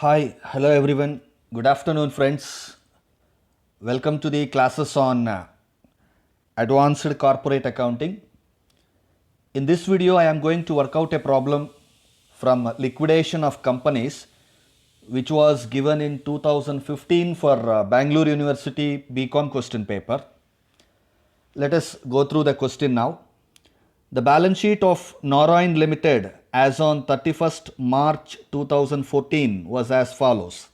Hi, hello everyone. Good afternoon, friends. Welcome to the classes on advanced corporate accounting. In this video, I am going to work out a problem from liquidation of companies which was given in 2015 for Bangalore University BCom question paper. Let us go through the question now. The balance sheet of Noroin Limited as on 31st March 2014 was as follows.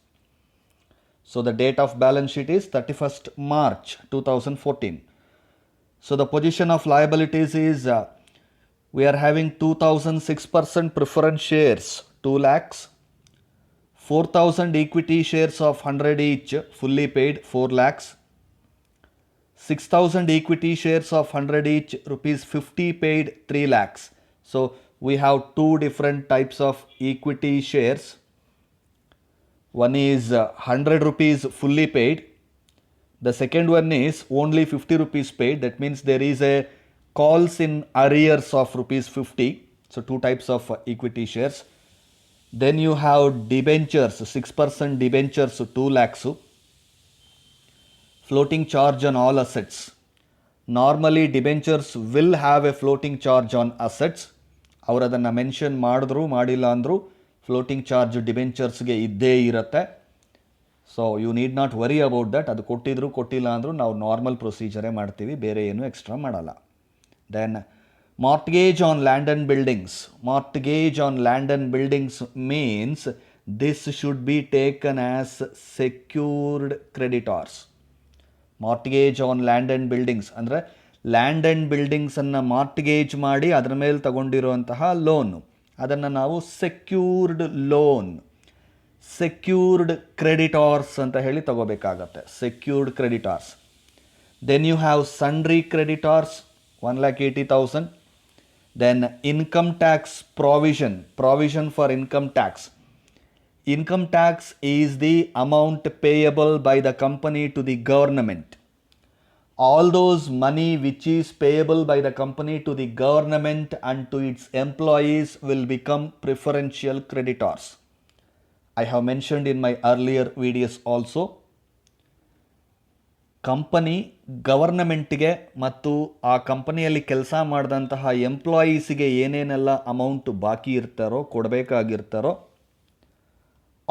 So the date of balance sheet is 31st March 2014. So the position of liabilities is we are having 2006% preference shares 2 lakhs, 4000 equity shares of 100 each fully paid 4 lakhs, 6000 equity shares of 100 each rupees 50 paid 3 lakhs. So we have two different types of equity shares. One is 100 rupees fully paid. The second one is only 50 rupees paid. That means there is a calls in arrears of rupees 50. So two types of equity shares. Then you have debentures, 6% debentures 2 lakhs. Floating charge on all assets. Normally debentures will have a floating charge on assets. ಅವರು ಅದನ್ನು mention ಮಾಡಿದ್ರು ಮಾಡಿಲ್ಲ ಅಂದರೂ floating charge ಡಿಬೆಂಚರ್ಸ್ಗೆ ಇದ್ದೇ ಇರುತ್ತೆ. So you need not worry about that. ಅದು ಕೊಟ್ಟಿದ್ರು ಕೊಟ್ಟಿಲ್ಲ ಅಂದರೂ ನಾವು ನಾರ್ಮಲ್ ಪ್ರೊಸೀಜರೇ ಮಾಡ್ತೀವಿ, ಬೇರೆ ಏನು ಎಕ್ಸ್ಟ್ರಾ ಮಾಡಲ್ಲ. Then mortgage on land and buildings. Mortgage on land and buildings means this should be taken as secured creditors. Mortgage on land and buildings ಅಂದರೆ ಲ್ಯಾಂಡ್ ಆ್ಯಂಡ್ ಬಿಲ್ಡಿಂಗ್ಸನ್ನು ಮಾರ್ಟ್ಗೇಜ್ ಮಾಡಿ ಅದರ ಮೇಲೆ ತಗೊಂಡಿರುವಂತಹ ಲೋನು, ಅದನ್ನು ನಾವು ಸೆಕ್ಯೂರ್ಡ್ ಲೋನ್, ಸೆಕ್ಯೂರ್ಡ್ ಕ್ರೆಡಿಟಾರ್ಸ್ ಅಂತ ಹೇಳಿ ತಗೋಬೇಕಾಗತ್ತೆ. Secured creditors. Then you have sundry creditors 1,80,000. Then income tax provision for income tax. Income tax is the amount payable by the company to the government. All those money which is payable by the company to the government and to its employees will become preferential creditors. I have mentioned in my earlier videos also. Company ಗವರ್ನಮೆಂಟ್ಗೆ ಮತ್ತು ಆ ಕಂಪನಿಯಲ್ಲಿ ಕೆಲಸ ಮಾಡಿದಂತಹ ಎಂಪ್ಲಾಯೀಸಿಗೆ ಏನೇನೆಲ್ಲ amount ಬಾಕಿ ಇರ್ತಾರೋ, ಕೊಡಬೇಕಾಗಿರ್ತಾರೋ,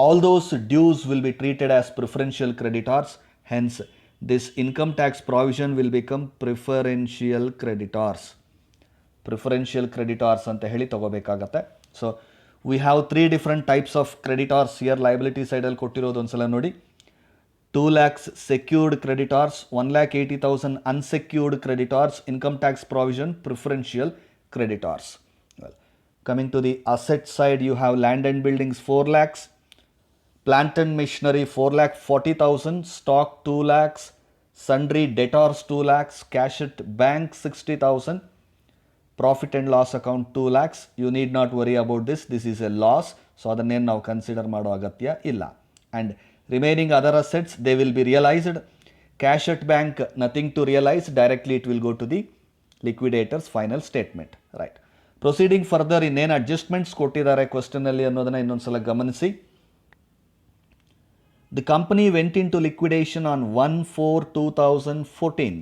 all those dues will be treated as preferential creditors. Hence, this income tax provision will become preferential creditors. Preferential creditors anta heli tagobekagate. So, we have three different types of creditors here. Liability side alli kottirodu onsala nodi. 2 lakhs secured creditors, 1,80,000 unsecured creditors, income tax provision, preferential creditors. Well, coming to the asset side, you have land and buildings 4 lakhs. Plant and machinery 4,40,000, stock 2 lakhs, sundry debtors 2 lakhs, cash at bank 60,000, profit and loss account 2 lakhs. You need not worry about this. This is a loss. So adanne now consider mado agatya illa. And remaining other assets, they will be realized. Cash at bank, nothing to realize. Directly it will go to the liquidator's final statement. Right. Proceeding further, ಇನ್ನೇನು adjustments ಕೊಟ್ಟಿದ್ದಾರೆ question ಅಲ್ಲಿ ಅನ್ನೋದನ್ನ ಇನ್ನೊಂದ್ಸಲ ಗಮನಿಸಿ. The company went into liquidation on 1/4/2014.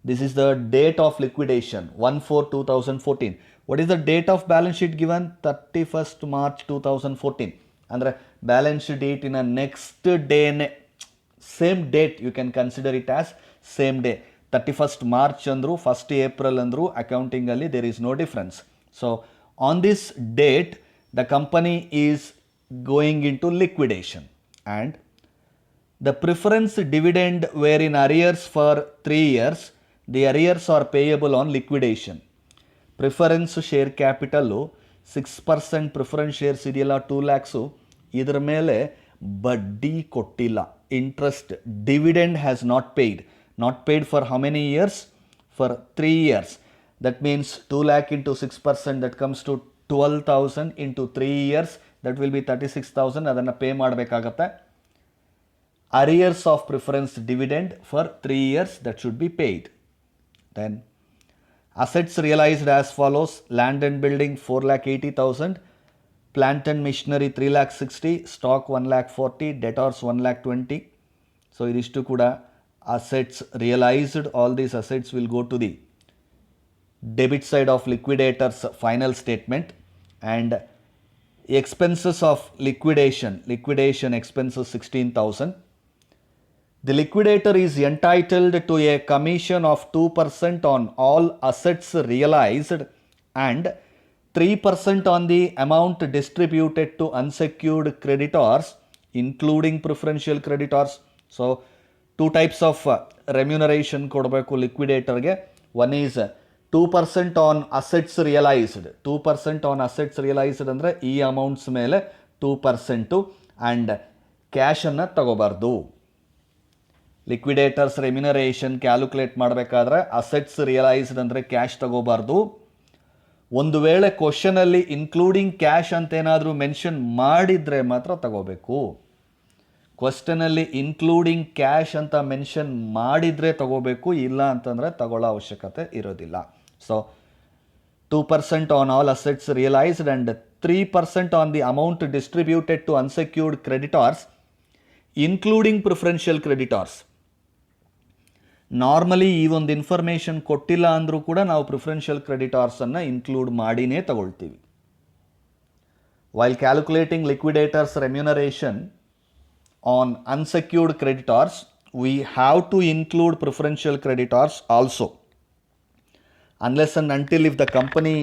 This is the date of liquidation, 1/4/2014. What is the date of balance sheet given? 31st March 2014. Andre balance sheet in a next day, same date you can consider it as same day. 31st March andru 1st April andru accounting alli there is no difference. So on this date the company is going into liquidation. And the preference dividend were in arrears for 3 years. The arrears are payable on liquidation. Preference share capital 6% preference shares ಇದೆಯಲ್ಲ 2 lakhs, ಇದರ ಮೇಲೆ ಬಡ್ಡಿ ಕೊಟ್ಟಿಲ್ಲ, interest dividend has not paid for how many years? For 3 years. That means 2 lakh into 6%, that comes to 12,000 into 3 years, that will be 36,000. ಅದನ್ನು pay ಮಾಡಬೇಕಾಗತ್ತೆ. Arrears of preference dividend for 3 years, that should be paid. Then assets realized as follows: land and building 4,80,000, Plant and machinery 3,60,000, stock 1,40,000, debtors 1,20,000. So ಇದಿಷ್ಟು ಕೂಡ assets realized. All these assets will go to the debit side of liquidator's final statement. And expenses of liquidation expenses 16,000. The liquidator is entitled to a commission of 2% on all assets realized and 3% on the amount distributed to unsecured creditors, including preferential creditors. So, two types of remuneration ಕೊಡಬೇಕು liquidatorಗೆ. One is 2% on assets realized. 2% on assets realized ಅಂದರೆ ಈ amounts ಮೇಲೆ 2% and ಕ್ಯಾಶನ್ನು ತಗೋಬಾರ್ದು. Liquidators remuneration calculate ಮಾಡಬೇಕಾದ್ರೆ assets realized ಅಂದರೆ cash ತಗೋಬಾರ್ದು. ಒಂದು ವೇಳೆ ಕ್ವಶನಲ್ಲಿ ಇನ್ಕ್ಲೂಡಿಂಗ್ ಕ್ಯಾಶ್ ಅಂತೇನಾದರೂ ಮೆನ್ಷನ್ ಮಾಡಿದರೆ ಮಾತ್ರ ತಗೋಬೇಕು. ಕ್ವಶನಲ್ಲಿ ಇನ್ಕ್ಲೂಡಿಂಗ್ ಕ್ಯಾಶ್ ಅಂತ ಮೆನ್ಷನ್ ಮಾಡಿದರೆ ತಗೋಬೇಕು, ಇಲ್ಲ ಅಂತಂದರೆ ತಗೊಳ್ಳೋ ಅವಶ್ಯಕತೆ ಇರೋದಿಲ್ಲ. So 2% on all assets realized and 3% on the amount distributed to unsecured creditors including preferential creditors. Normally ಈ ಒಂದು ಇನ್ಫಾರ್ಮೇಷನ್ ಕೊಟ್ಟಿಲ್ಲ ಅಂದರೂ ಕೂಡ ನಾವು ಪ್ರಿಫರೆನ್ಷಿಯಲ್ ಕ್ರೆಡಿಟಾರ್ಸನ್ನು ಇನ್ಕ್ಲೂಡ್ ಮಾಡಿನೇ ತಗೊಳ್ತೀವಿ. While calculating liquidators remuneration on unsecured creditors we have to include preferential creditors also, unless and until if the company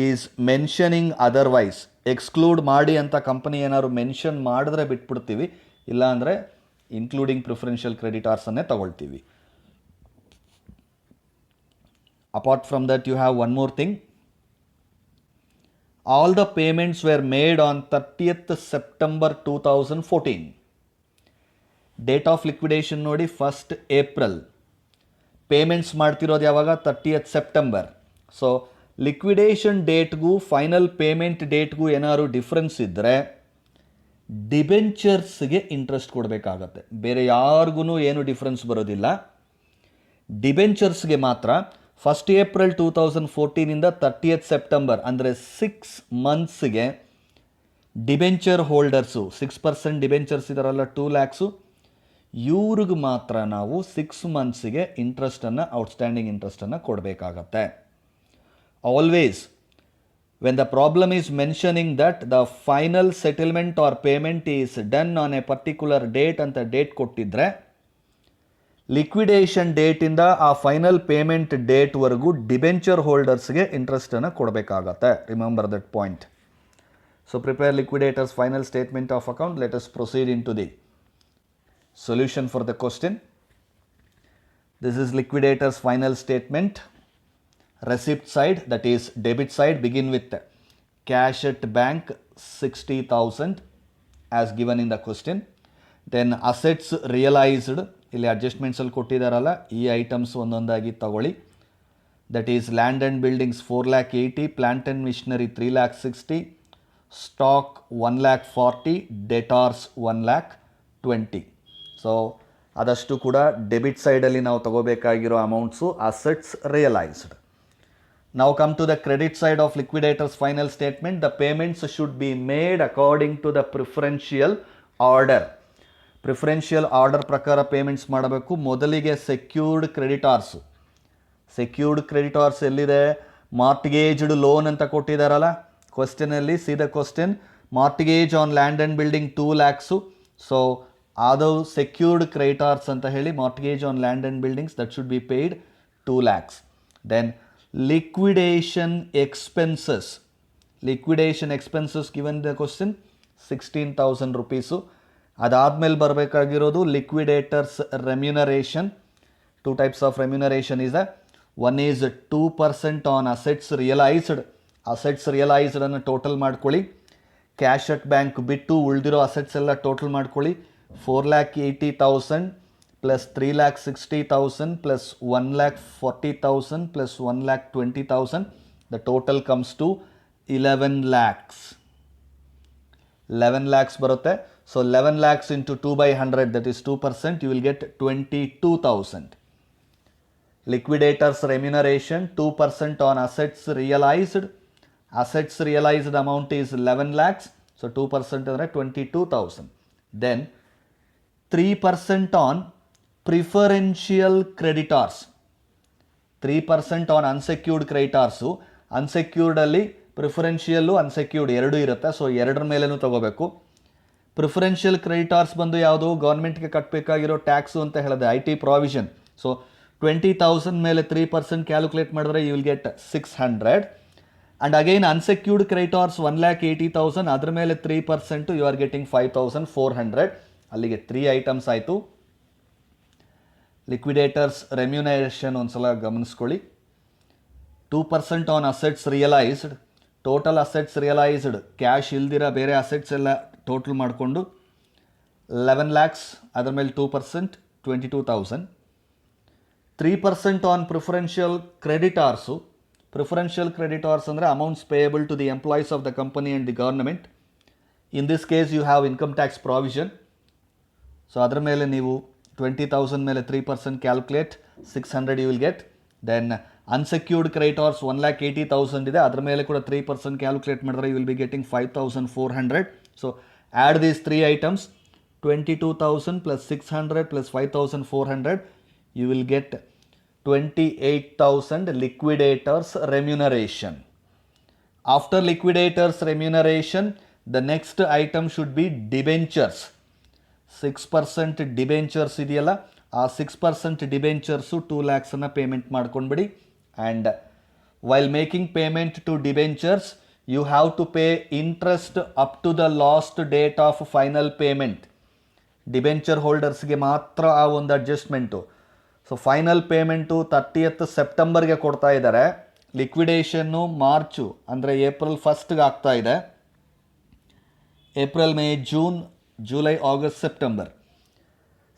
is mentioning otherwise. Exclude ಮಾಡಿ ಅಂತ ಕಂಪನಿ ಏನಾದ್ರು ಮೆನ್ಷನ್ ಮಾಡಿದ್ರೆ ಬಿಟ್ಬಿಡ್ತೀವಿ, ಇಲ್ಲ ಅಂದರೆ ಇನ್ಕ್ಲೂಡಿಂಗ್ ಪ್ರಿಫರೆನ್ಷಿಯಲ್ ಕ್ರೆಡಿಟಾರ್ಸನ್ನೇ ತಗೊಳ್ತೀವಿ. Apart from that, you have one more thing. All the payments were made on 30th September 2014. Date of liquidation ನೋಡಿ 1st April. Payments ಮಾಡ್ತಿರೋದು ಯಾವಾಗ? 30th September. ಸೊ ಲಿಕ್ವಿಡೇಷನ್ ಡೇಟ್ಗೂ ಫೈನಲ್ ಪೇಮೆಂಟ್ ಡೇಟ್ಗೂ ಏನಾದ್ರು ಡಿಫ್ರೆನ್ಸ್ ಇದ್ದರೆ ಡಿಬೆಂಚರ್ಸ್ಗೆ interest ಕೊಡಬೇಕಾಗತ್ತೆ. ಬೇರೆ ಯಾರಿಗೂ ಏನು ಡಿಫ್ರೆನ್ಸ್ ಬರೋದಿಲ್ಲ. ಡಿಬೆಂಚರ್ಸ್ಗೆ ಮಾತ್ರ 1st April 2014 30th September ಅಂದರೆ 6 ಮಂತ್ಸ್ಗೆ ಡಿಬೆಂಚರ್ ಹೋಲ್ಡರ್ಸು 6% ಡಿಬೆಂಚರ್ಸ್ ಇದಾರಲ್ಲ 2 lakhs, ಇವ್ರಿಗೆ ಮಾತ್ರ ನಾವು 6 ಮಂತ್ಸ್ಗೆ ಇಂಟ್ರೆಸ್ಟನ್ನು, ಔಟ್ಸ್ಟ್ಯಾಂಡಿಂಗ್ ಇಂಟ್ರೆಸ್ಟನ್ನು ಕೊಡಬೇಕಾಗತ್ತೆ. Always when the problem is mentioning that the final settlement or payment is done on a particular date ಅಂತ ಡೇಟ್ ಕೊಟ್ಟಿದ್ರೆ ಲಿಕ್ವಿಡೇಷನ್ ಡೇಟಿಂದ ಆ ಫೈನಲ್ ಪೇಮೆಂಟ್ ಡೇಟ್ವರೆಗೂ ಡಿಬೆಂಚರ್ ಹೋಲ್ಡರ್ಸ್ಗೆ ಇಂಟ್ರೆಸ್ಟನ್ನು ಕೊಡಬೇಕಾಗತ್ತೆ. Remember that point. So prepare liquidators final statement of account. Let us proceed in to the solution for the question. This is liquidator's final statement. Receipt side, that is debit side, begin with cash at bank 60,000 as given in the question. Then assets realized, ಇಲ್ಲಿ adjustments ಅಲ್ಲಿ ಕೊಟ್ಟಿದ್ದಾರಲ್ಲ, ಈ items ಒಂದೊಂದಾಗಿ ತಗೊಳ್ಳಿ. That is land and buildings 4,80,000, plant and machinery 3,60,000, stock 1,40,000, debtors 1,20,000. So ಅದಷ್ಟು ಕೂಡ debit ಸೈಡಲ್ಲಿ ನಾವು ತಗೋಬೇಕಾಗಿರೋ ಅಮೌಂಟ್ಸು ಅಸೆಟ್ಸ್ ರಿಯಲೈಸ್ಡ್. ನಾವು come to the credit side of liquidators final statement. The payments should be made according to the preferential order. Preferential order ಪ್ರಕಾರ payments ಮಾಡಬೇಕು. ಮೊದಲಿಗೆ secured ಕ್ರೆಡಿಟಾರ್ಸು. Secured creditors ಎಲ್ಲಿದೆ? ಮಾರ್ಟ್ಗೇಜ್ಡ್ ಲೋನ್ ಅಂತ ಕೊಟ್ಟಿದ್ದಾರಲ್ಲ ಕ್ವಶನಲ್ಲಿ. See the question, mortgage on land and building 2 lakhs. So ಅದು secured creditors ಅಂತ ಹೇಳಿ. Mortgage on land and buildings that should be paid 2 lakhs. Then liquidation expenses. Liquidation expenses given the question 16,000 rupees. ಅದಾದಮೇಲೆ ಬರಬೇಕಾಗಿರೋದು liquidators remuneration. 2 types of remuneration is one is 2% on assets realised. Assets realised ಅನ್ನು total ಮಾಡ್ಕೊಳ್ಳಿ. Cash at bank ಬಿಟ್ಟು ಉಳಿದಿರೋ ಅಸೆಟ್ಸ್ ಎಲ್ಲ total ಮಾಡ್ಕೊಳ್ಳಿ. 4,80,000 plus 3,60,000 plus 1,40,000 plus 1,20,000. The total comes to 11 lakhs. 11 lakhs ಬರುತ್ತೆ. So 11 lakhs into 2/100, that is 2%, you will get 22,000. Liquidators remuneration 2% on assets realized Assets realized amount is 11 lakhs. So 2% ಅಂದರೆ 22,000. Then 3% on preferential creditors. 3% on unsecured creditors. ಅನ್ಸೆಕ್ಯೂರ್ಡಲ್ಲಿ preferential unsecured ಎರಡೂ ಇರುತ್ತೆ. So ಎರಡರ ಮೇಲೇನೂ ತೊಗೋಬೇಕು. Preferential creditors ಬಂದು ಯಾವುದು ಗೌರ್ಮೆಂಟ್ಗೆ ಕಟ್ಟಬೇಕಾಗಿರೋ tax ಅಂತ ಹೇಳಿದೆ, ಐ ಟಿ ಪ್ರಾವಿಷನ್. ಸೊ 20,000 ಮೇಲೆ 3% ಕ್ಯಾಲ್ಕುಲೇಟ್ ಮಾಡಿದ್ರೆ you will get 600. And again unsecured creditors 1,80,000, ಅದ್ರ ಮೇಲೆ 3% ಯು ಆರ್ ಗೆಟಿಂಗ್ 5,400. ಅಲ್ಲಿಗೆ 3 ಐಟಮ್ಸ್ ಆಯಿತು. ಲಿಕ್ವಿಡೇಟರ್ಸ್ ರೆಮ್ಯುನರೇಷನ್ ಒಂದ್ಸಲ ಗಮನಿಸ್ಕೊಳ್ಳಿ. 2% on assets realized. Total assets realized cash ಇಲ್ದಿರ ಬೇರೆ ಅಸೆಟ್ಸ್ ಎಲ್ಲ ಟೋಟಲ್ ಮಾಡಿಕೊಂಡು 11 ಲ್ಯಾಕ್ಸ್, ಅದರ ಮೇಲೆ 2% 22,000. 3% on preferential creditors. Preferential creditors ಅಂದರೆ amounts payable to the employees of the company and the government. In this case you have income tax provision. So ಅದರ ಮೇಲೆ ನೀವು 20,000 ಮೇಲೆ 3% calculate, 600 you will get. Then unsecured creditors 1,80,000 ಇದೆ, ಅದರ ಮೇಲೆ ಕೂಡ 3% calculate ಮಾಡಿದ್ರೆ you will be getting 5,400. So add these 3 items, 22,000 plus 600 plus 5,400, you will get 28,000 liquidators remuneration. After liquidators remuneration, the next item should be debentures. 6% debentures ಇದೆಯಲ್ಲ, ಆ 6% debentures 2 ಲ್ಯಾಕ್ಸನ್ನು payment ಮಾಡ್ಕೊಂಡ್ಬಿಡಿ. And while making payment to debentures you have to pay interest up to the last date of final payment. Debenture ಹೋಲ್ಡರ್ಸ್ಗೆ ಮಾತ್ರ ಆ ಒಂದು adjustment. So final payment 30th ಸೆಪ್ಟೆಂಬರ್ಗೆ ಕೊಡ್ತಾ ಇದ್ದಾರೆ. ಲಿಕ್ವಿಡೇಷನ್ನು ಮಾರ್ಚು ಅಂದರೆ ಏಪ್ರಿಲ್ 1ಗೆ ಆಗ್ತಾ ಇದೆ. April, May, June, July, August, September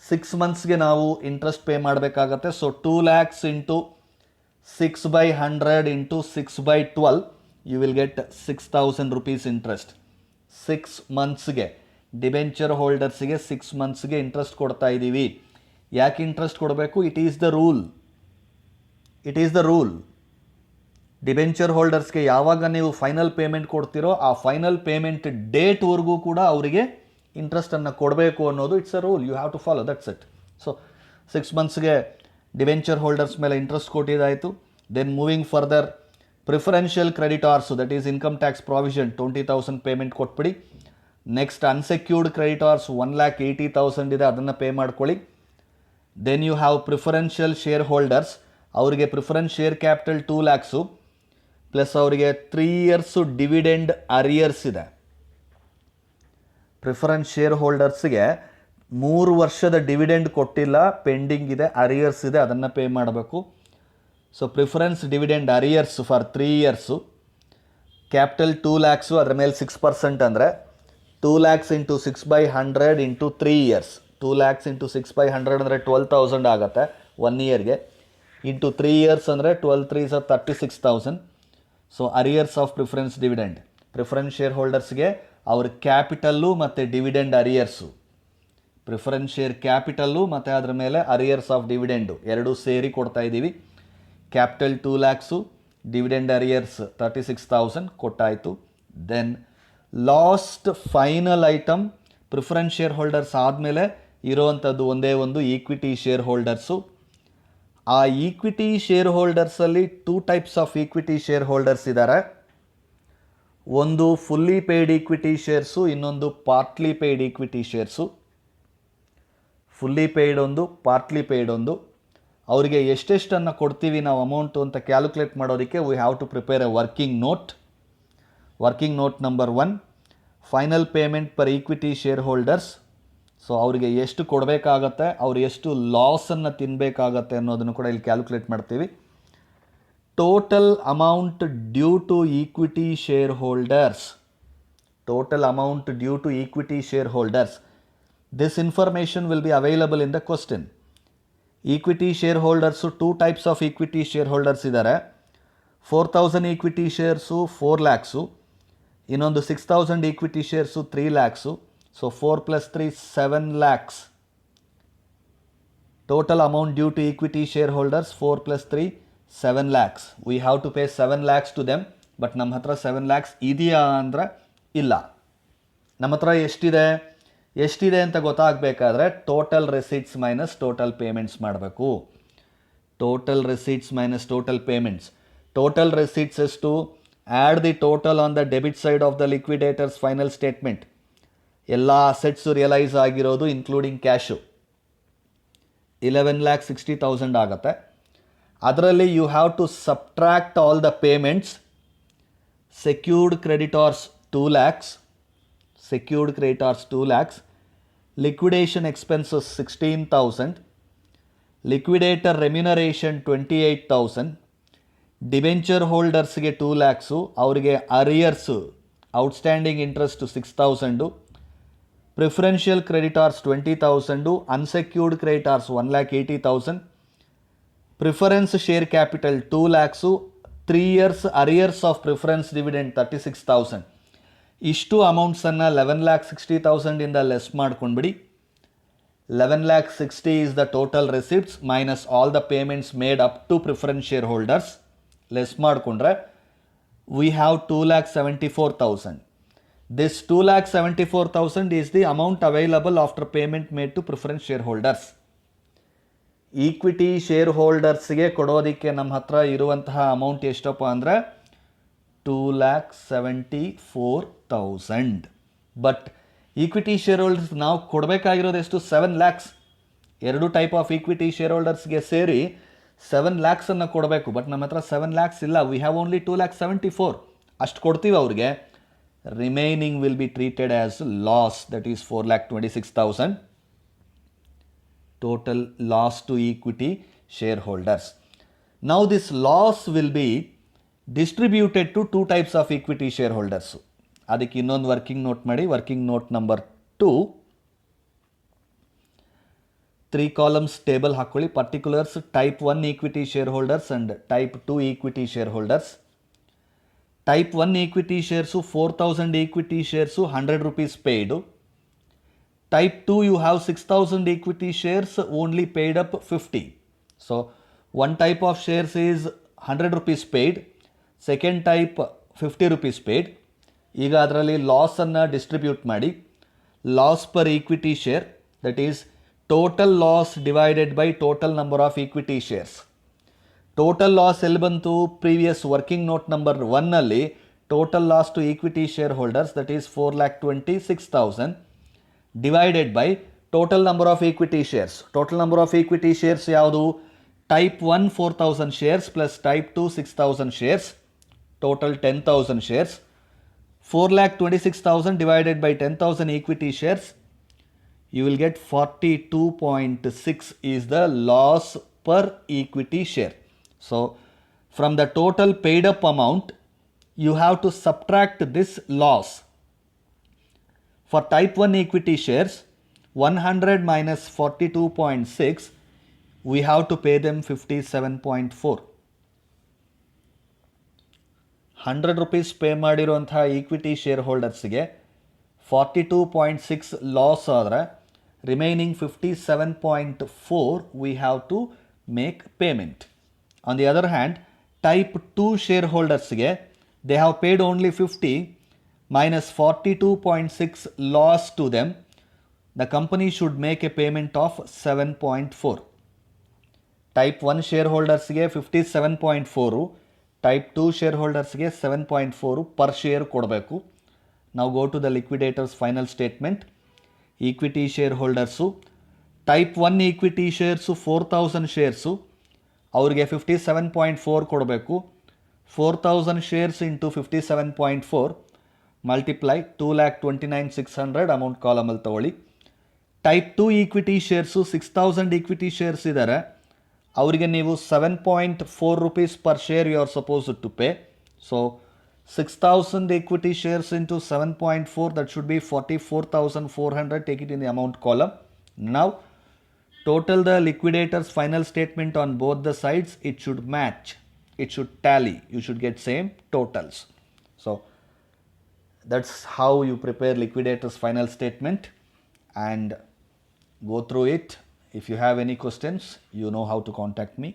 6 ಮಂತ್ಸ್ಗೆ ನಾವು ಇಂಟ್ರೆಸ್ಟ್ ಪೇ ಮಾಡಬೇಕಾಗತ್ತೆ. So 2 lakhs into 6/100 into 6/12 you will get 6,000 rupees interest. 6 ಮಂತ್ಸ್ಗೆ ಡಿಬೆಂಚರ್ ಹೋಲ್ಡರ್ಸಿಗೆ 6 ಮಂತ್ಸ್ಗೆ ಇಂಟ್ರೆಸ್ಟ್ ಕೊಡ್ತಾ ಇದ್ದೀವಿ. ಯಾಕೆ ಇಂಟ್ರೆಸ್ಟ್ ಕೊಡಬೇಕು? It is the rule. Debenture ಹೋಲ್ಡರ್ಸ್ಗೆ ಯಾವಾಗ ನೀವು ಫೈನಲ್ ಪೇಮೆಂಟ್ ಕೊಡ್ತೀರೋ ಆ ಫೈನಲ್ ಪೇಮೆಂಟ್ ಡೇಟ್ವರೆಗೂ ಕೂಡ ಅವರಿಗೆ ಇಂಟ್ರೆಸ್ಟನ್ನು ಕೊಡಬೇಕು ಅನ್ನೋದು it's a rule. You have to follow, that's it. So 6 ಮಂತ್ಸ್ಗೆ ಡಿಬೆಂಚರ್ ಹೋಲ್ಡರ್ಸ್ ಮೇಲೆ ಇಂಟ್ರೆಸ್ಟ್ ಕೊಟ್ಟಿದ್ದಾಯಿತು. Then moving further, preferential creditors, that is income tax provision, 20,000 payment ಕೊಟ್ಬಿಡಿ. ನೆಕ್ಸ್ಟ್ ಅನ್ಸೆಕ್ಯೂರ್ಡ್ ಕ್ರೆಡಿಟಾರ್ಸ್ 1,80,000 ಇದೆ, ಅದನ್ನು ಪೇ ಮಾಡ್ಕೊಳ್ಳಿ. Then you have preferential share holders, ಅವರಿಗೆ preference share capital 2 lakhs plus ಅವರಿಗೆ 3 years dividend arrears ಇದೆ. Preference share ಹೋಲ್ಡರ್ಸ್ಗೆ 3 ವರ್ಷದ ಡಿವಿಡೆಂಡ್ ಕೊಟ್ಟಿಲ್ಲ, ಪೆಂಡಿಂಗ್ ಇದೆ, ಅರಿಯರ್ಸ್ ಇದೆ, ಅದನ್ನು ಪೇ ಮಾಡಬೇಕು. So preference dividend arrears for 3 years, capital 2 lakhs, ಅದರ ಮೇಲೆ 6% ಅಂದರೆ 2 lakhs into 6/100 into 3 years. 2 lakhs into 6/100 ಅಂದರೆ 12,000 ಆಗುತ್ತೆ 1 ಇಯರ್ಗೆ. ಇಂಟು 3 ಇಯರ್ಸ್ ಅಂದರೆ 12 3s 36,000. So arrears of preference dividend, preference share ಹೋಲ್ಡರ್ಸ್ಗೆ ಅವ್ರ ಕ್ಯಾಪಿಟಲ್ಲು ಮತ್ತು dividend arrears, preference share capital ಮತ್ತು ಅದರ ಮೇಲೆ ಅರಿಯರ್ಸ್ ಆಫ್ ಡಿವಿಡೆಂಡು ಎರಡೂ ಸೇರಿ ಕೊಡ್ತಾ ಇದ್ದೀವಿ. ಕ್ಯಾಪಿಟಲ್ 2 ಲ್ಯಾಕ್ಸು, ಡಿವಿಡೆಂಡ್ ಅರಿಯರ್ಸ್ 36,000 ಕೊಟ್ಟಾಯಿತು. Then last final item, preference share holders ಆದಮೇಲೆ ಇರೋವಂಥದ್ದು ಒಂದೇ ಒಂದು ಈಕ್ವಿಟಿ ಶೇರ್ ಹೋಲ್ಡರ್ಸು. ಆ ಈಕ್ವಿಟಿ ಶೇರ್ ಹೋಲ್ಡರ್ಸಲ್ಲಿ 2 types of equity share holders ಇದ್ದಾರೆ. ಒಂದು ಫುಲ್ಲಿ ಪೇಯ್ಡ್ ಈಕ್ವಿಟಿ ಶೇರ್ಸು, ಇನ್ನೊಂದು partly paid equity shares. Fully paid ಒಂದು, ಪಾರ್ಟ್ಲಿ ಪೇಯ್ಡ್ ಒಂದು. ಅವರಿಗೆ ಎಷ್ಟೆಷ್ಟನ್ನು ಕೊಡ್ತೀವಿ ನಾವು ಅಮೌಂಟು ಅಂತ ಕ್ಯಾಲ್ಕುಲೇಟ್ ಮಾಡೋದಕ್ಕೆ we have to prepare a working note. Working note number 1, final payment per equity share holders. So ಅವರಿಗೆ ಎಷ್ಟು ಕೊಡಬೇಕಾಗತ್ತೆ, ಅವ್ರು ಎಷ್ಟು ಲಾಸನ್ನು ತಿನ್ನಬೇಕಾಗತ್ತೆ ಅನ್ನೋದನ್ನು ಕೂಡ ಇಲ್ಲಿ ಕ್ಯಾಲ್ಕುಲೇಟ್ ಮಾಡ್ತೀವಿ. Total amount due to equity share holders. Total amount due to equity share holders. This information will be available in the question. Equity share holders 2 types of equity share holders ಇದ್ದಾರೆ. 4,000 equity shares 4 lakhs, ಇನ್ನೊಂದು 6,000 equity shares 3 lakhs. So 4 + 3 7 lakhs. Total amount due to equity shareholders 4 + 3 7 lakhs. We have to pay 7 lakhs to them but ನಮ್ಮ ಹತ್ರ 7 ಲ್ಯಾಕ್ಸ್ ಇದೆಯಾ ಅಂದರೆ ಇಲ್ಲ. ನಮ್ಮ ಹತ್ರ ಎಷ್ಟಿದೆ ಅಂತ ಗೊತ್ತಾಗಬೇಕಾದ್ರೆ total receipts minus total payments ಮಾಡಬೇಕು. Total receipts minus total payments. Total receipts ಎಷ್ಟು? Add the total on the debit side of the liquidators final statement. ಎಲ್ಲ ಅಸೆಟ್ಸು ರಿಯಲೈಸ್ ಆಗಿರೋದು ಇನ್ಕ್ಲೂಡಿಂಗ್ ಕ್ಯಾಶು 11,60,000 ಆಗುತ್ತೆ. ಅದರಲ್ಲಿ you have to subtract all the payments. secured creditors 2 lakhs, liquidation expenses 16,000, liquidator remuneration 28,000, debenture ಹೋಲ್ಡರ್ಸ್ಗೆ 2 lakhs, ಅವರಿಗೆ arrears outstanding interest 6,000, preferential creditors 20,000, unsecured creditors 1,80,000, preference share capital 2 lakhs, 3 years arrears of preference dividend 36,000. ಇಷ್ಟು ಅಮೌಂಟ್ಸನ್ನು 11,60,000 ಇಂದ less ಮಾಡ್ಕೊಂಡ್ಬಿಡಿ. 11,60,000 is the total receipts minus all the payments made up to preference shareholders. Less ಮಾಡಿಕೊಂಡ್ರೆ we have 2,74,000. This 2,74,000 is the amount available after payment made to preference shareholders. Equity share ಹೋಲ್ಡರ್ಸ್ಗೆ ಕೊಡೋದಕ್ಕೆ ನಮ್ಮ ಹತ್ರ ಇರುವಂತಹ amount ಎಷ್ಟಪ್ಪ ಅಂದರೆ 2,74,000. But equity share holders ನಾವು ಕೊಡಬೇಕಾಗಿರೋದು ಎಷ್ಟು? 7 lakhs. 2 type of equity share ಹೋಲ್ಡರ್ಸ್ಗೆ ಸೇರಿ 7 ಲ್ಯಾಕ್ಸನ್ನು ಕೊಡಬೇಕು. ಬಟ್ ನಮ್ಮ ಹತ್ರ 7 ಲ್ಯಾಕ್ಸ್ ಇಲ್ಲ. We have only 2,74,000. ಅಷ್ಟು ಕೊಡ್ತೀವಿ ಅವ್ರಿಗೆ. Remaining will be treated as loss, that is 4,26,000. total loss to equity shareholders. Now this loss will be distributed to 2 types of equity shareholders. ಅದಕ್ಕೆ ಇನ್ನೊಂದು ವರ್ಕಿಂಗ್ ನೋಟ್ ಮಾಡಿ. Working note number 2, 3 columns table ಹಾಕ್ಕೊಳ್ಳಿ. Particulars type 1 equity share holders and type 2 equity share holders. Type 1 equity shares 4,000 equity shares 100 rupees paid. Type 2 you have 6,000 equity shares, only paid up 50. So one type of shares is 100 rupees paid, second type 50 rupees paid. ಈಗ ಅದರಲ್ಲಿ ಲಾಸನ್ನು distribute ಮಾಡಿ. Loss per equity share, that is total loss divided by total number of equity shares. Total loss ಎಲ್ಲಿ ಬಂತು? Previous working note number 1ನಲ್ಲಿ total loss to equity share holders, that is 4,26,000 divided by total number of equity shares. Total number of equity shares ಯಾವುದು? Type 1 4,000 shares plus Type 2 6,000 shares, total 10,000 shares. 4,26,000 divided by 10,000 equity shares, you will get 42.6 is the loss per equity share. So from the total paid up amount, you have to subtract this loss. For type 1 equity shares, 100 minus 42.6, we have to pay them 57.4. 100 rupees pay ಮಾಡಿರುವಂತಹ equity share ಹೋಲ್ಡರ್ಸ್ಗೆ 42.6 loss ಆದರೆ remaining 57.4 we have to make payment. On the other hand, type 2 share ಹೋಲ್ಡರ್ಸ್ಗೆ they have paid only 50 minus 42.6 loss to them, the company should make a payment of 7.4. Type 1 shareholdersಗೆ 57.4, Type 2 shareholdersಗೆ 7.4 per share ಕೊಡಬೇಕು. Now go to the liquidator's final statement. Equity shareholdersu Type 1 equity shares 4,000 shares, ಅವ್ರಿಗೆ 57.4 ಕೊಡಬೇಕು. 4,000 shares into 57.4 multiply 2,29,600 amount ಕಾಲಮಲ್ಲಿ ತಗೊಳ್ಳಿ. Type 2 equity shares 6,000 equity shares ಇದ್ದಾರೆ, ಅವರಿಗೆ ನೀವು 7.4 rupees per share you are supposed to pay. So 6,000 equity shares into 7.4, that should be 44,400. Take it in the amount column. Now total the liquidator's final statement on both the sides, it should match, it should tally, you should get same totals. So that's how you prepare liquidator's final statement and go through it. If you have any questions, you know how to contact me.